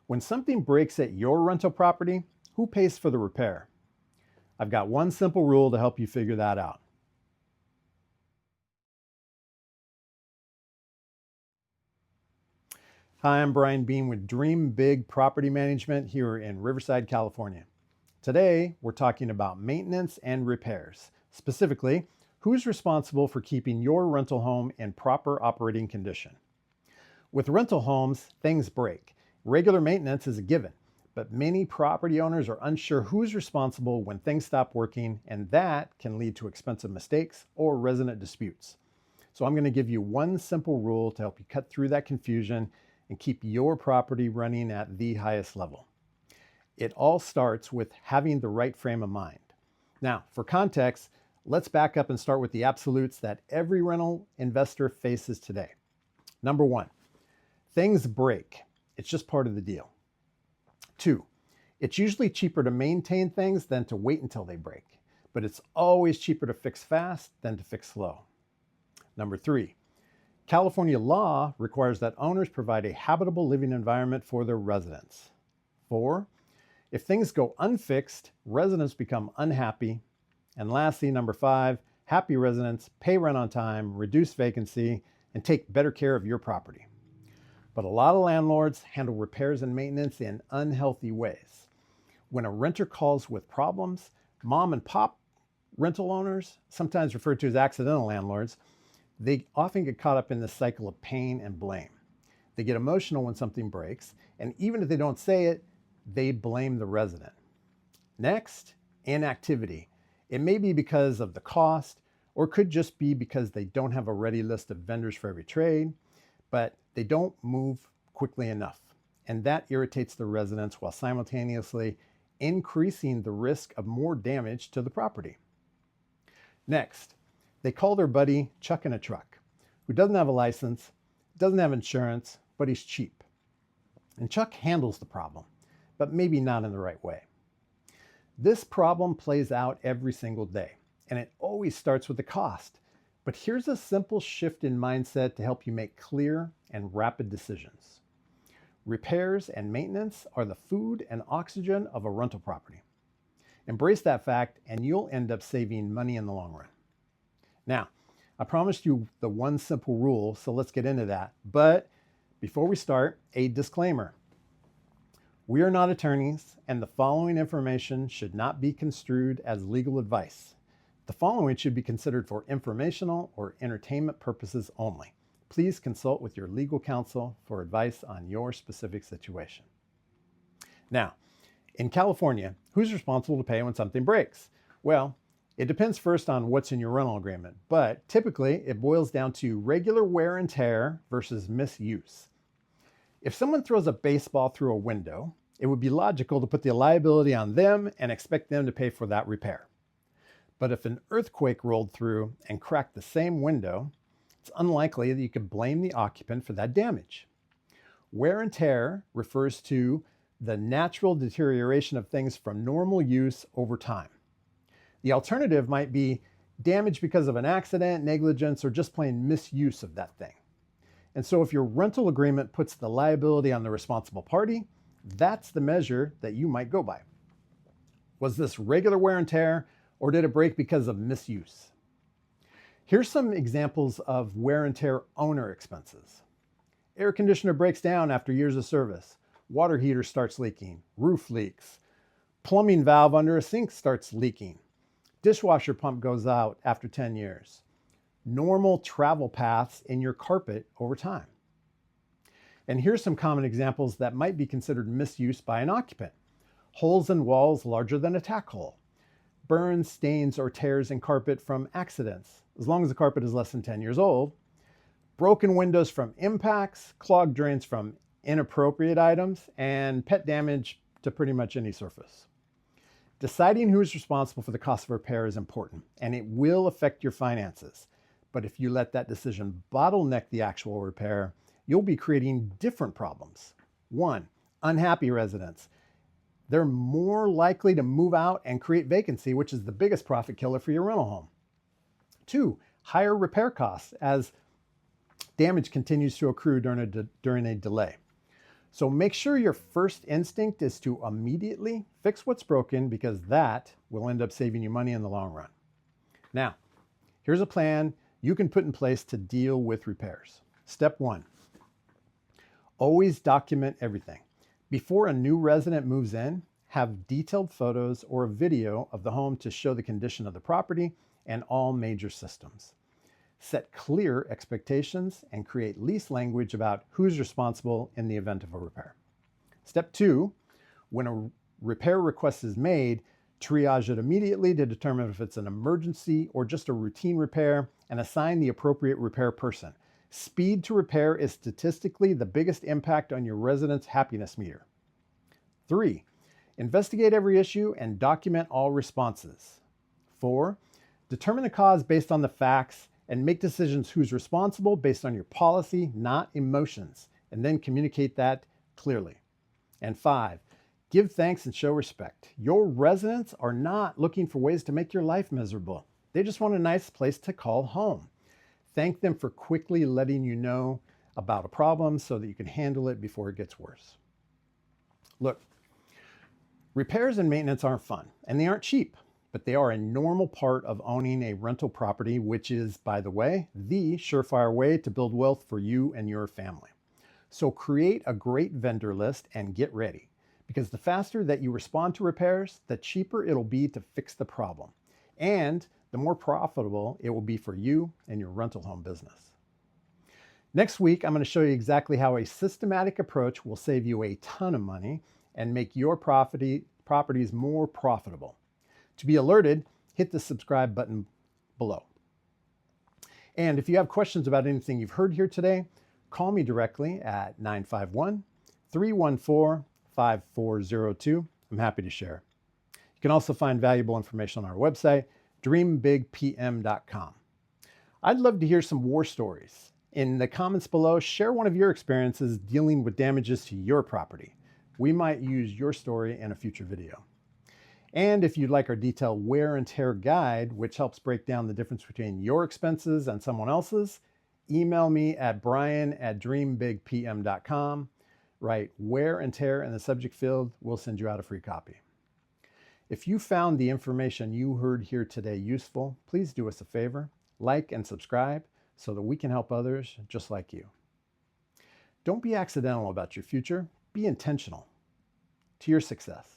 When something breaks at your rental property, who pays for the repair? I've got one simple rule to help you figure that out. Hi, I'm Brian Bean with Dream Big Property Management here in Riverside, California. Today, we're talking about maintenance and repairs. Specifically, who's responsible for keeping your rental home in proper operating condition? With rental homes, things break. Regular maintenance is a given, but many property owners are unsure who's responsible when things stop working, and that can lead to expensive mistakes or resident disputes. So I'm going to give you one simple rule to help you cut through that confusion and keep your property running at the highest level. It all starts with having the right frame of mind. Now, for context, let's back up and start with the absolutes that every rental investor faces today. Number one, things break. It's just part of the deal. Two, it's usually cheaper to maintain things than to wait until they break, but it's always cheaper to fix fast than to fix slow. Number three, California law requires that owners provide a habitable living environment for their residents. Four, if things go unfixed, residents become unhappy. And lastly, number five, happy residents pay rent on time, reduce vacancy, and take better care of your property. But a lot of landlords handle repairs and maintenance in unhealthy ways. When a renter calls with problems, mom and pop rental owners, sometimes referred to as accidental landlords, they often get caught up in this cycle of pain and blame. They get emotional when something breaks, and even if they don't say it, they blame the resident. Next, inactivity. It may be because of the cost, or it could just be because they don't have a ready list of vendors for every trade, but they don't move quickly enough. And that irritates the residents while simultaneously increasing the risk of more damage to the property. Next, they call their buddy Chuck in a truck, who doesn't have a license, doesn't have insurance, but he's cheap. And Chuck handles the problem, but maybe not in the right way. This problem plays out every single day, and it always starts with the cost. But here's a simple shift in mindset to help you make clear and rapid decisions. Repairs and maintenance are the food and oxygen of a rental property. Embrace that fact, and you'll end up saving money in the long run. Now, I promised you the one simple rule, so let's get into that. But before we start, a disclaimer. We are not attorneys, and the following information should not be construed as legal advice. The following should be considered for informational or entertainment purposes only. Please consult with your legal counsel for advice on your specific situation. Now, in California, who's responsible to pay when something breaks? Well, it depends first on what's in your rental agreement, but typically it boils down to regular wear and tear versus misuse. If someone throws a baseball through a window, it would be logical to put the liability on them and expect them to pay for that repair. But if an earthquake rolled through and cracked the same window, it's unlikely that you could blame the occupant for that damage. Wear and tear refers to the natural deterioration of things from normal use over time. The alternative might be damage because of an accident, negligence, or just plain misuse of that thing. And so if your rental agreement puts the liability on the responsible party, that's the measure that you might go by. Was this regular wear and tear, or did it break because of misuse? Here's some examples of wear and tear owner expenses. Air conditioner breaks down after years of service. Water heater starts leaking. Roof leaks. Plumbing valve under a sink starts leaking. Dishwasher pump goes out after 10 years. Normal travel paths in your carpet over time. And here's some common examples that might be considered misuse by an occupant. Holes in walls larger than a tack hole. Burns, stains, or tears in carpet from accidents, as long as the carpet is less than 10 years old. Broken windows from impacts, clogged drains from inappropriate items, and pet damage to pretty much any surface. Deciding who is responsible for the cost of repair is important, and it will affect your finances. But if you let that decision bottleneck the actual repair, you'll be creating different problems. One, unhappy residents. They're more likely to move out and create vacancy, which is the biggest profit killer for your rental home. Two, higher repair costs as damage continues to accrue during a delay. So make sure your first instinct is to immediately fix what's broken, because that will end up saving you money in the long run. Now, here's a plan you can put in place to deal with repairs. Step 1, always document everything. Before a new resident moves in, have detailed photos or a video of the home to show the condition of the property and all major systems. Set clear expectations and create lease language about who's responsible in the event of a repair. Step 2, when a repair request is made, triage it immediately to determine if it's an emergency or just a routine repair, and assign the appropriate repair person. Speed to repair is statistically the biggest impact on your residents' happiness meter. 3, investigate every issue and document all responses. 4, determine the cause based on the facts and make decisions who's responsible based on your policy, not emotions, and then communicate that clearly. And 5, give thanks and show respect. Your residents are not looking for ways to make your life miserable. They just want a nice place to call home. Thank them for quickly letting you know about a problem so that you can handle it before it gets worse. Look, repairs and maintenance aren't fun, and they aren't cheap, but they are a normal part of owning a rental property, which is, by the way, the surefire way to build wealth for you and your family. So create a great vendor list and get ready, because the faster that you respond to repairs, the cheaper it'll be to fix the problem, and the more profitable it will be for you and your rental home business. Next week, I'm going to show you exactly how a systematic approach will save you a ton of money and make your properties more profitable. To be alerted, hit the subscribe button below. And if you have questions about anything you've heard here today, call me directly at 951-314-5402. I'm happy to share. You can also find valuable information on our website, dreambigpm.com. I'd love to hear some war stories. In the comments below, share one of your experiences dealing with damages to your property. We might use your story in a future video. And if you'd like our detailed wear and tear guide, which helps break down the difference between your expenses and someone else's, email me at brian@dreambigpm.com. Write wear and tear in the subject field. We'll send you out a free copy. If you found the information you heard here today useful, please do us a favor, like and subscribe so that we can help others just like you. Don't be accidental about your future. Be intentional to your success.